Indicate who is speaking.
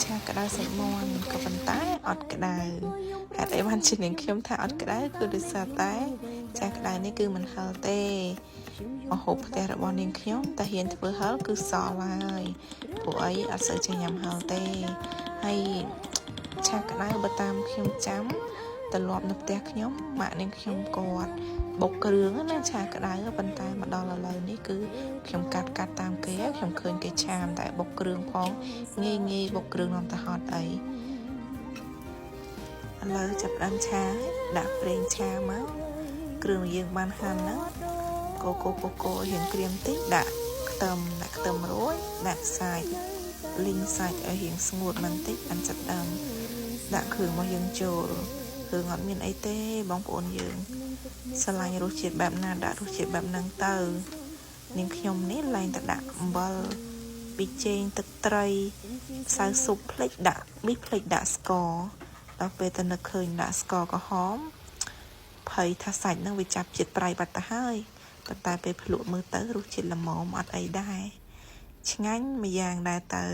Speaker 1: ឆាក្តៅសាច់មាន់ក៏ប៉ុន្តែអត់ក្តៅហេតុអីបានជានាងខ្ញុំថាអត់ក្តៅគឺដោយសារតែចាក្តៅនេះគឺមិនហឹរទេម្ហូបផ្ទះរបស់នាងខ្ញុំតែហ៊ានធ្វើហឹរគឺសល់ហើយពួកអីអត់សូវចេះញ៉ាំហឹរទេហើយឆាក្តៅបើតាមខ្ញុំចាំទម្លាប់នៅផ្ទះខ្ញុំម៉ាក់នាងខ្ញុំគាត់បុកគ្រឿងណាឆាក្តៅប៉ុន្តែមកដល់ឥឡូវនេះគឺខ្ញុំកាត់តាមគេខ្ញុំឃើញគេឆាមតែបុកគ្រឿងផងងាយបុកគ្រឿងនាំទៅហត់អីឥឡូវចាប់ដើមឆាដាក់ប្រេងឆាមកគ្រឿងយើងបានហាន់ហ្នឹងកូរៀងក្រៀមតិចដាក់ខ្ទឹមរួយដាក់សាច់លីងសាច់ឲ្យរៀងស្ងួតបន្តិចបានចាប់ដើមដាក់គ្រឿងរបស់យើងចូលគ្រឿងអត់មានអីទេបងប្អូនយើងស្រឡាញ់រសជាតិបែបណាដាក់រសជាតិបែបហ្នឹងទៅនាងខ្ញុំនេះឡើងតែដាក់អំបិលប៊ីចេងទឹកត្រីម្សៅស៊ុបភ្លេចដាក់ប៊ីភ្លេចដាក់ស្ករដល់ពេលទៅនឹកឃើញដាក់ស្ករក្រហមភ័យថាសាច់ហ្នឹងវាចាប់ជាតិប្រៃបាត់ទៅហើយប៉ុន្តែពេលភ្លក់មើលទៅរសជាតិល្មមអត់អីដែរឆ្ងាញ់មួយយ៉ាងដែរទៅ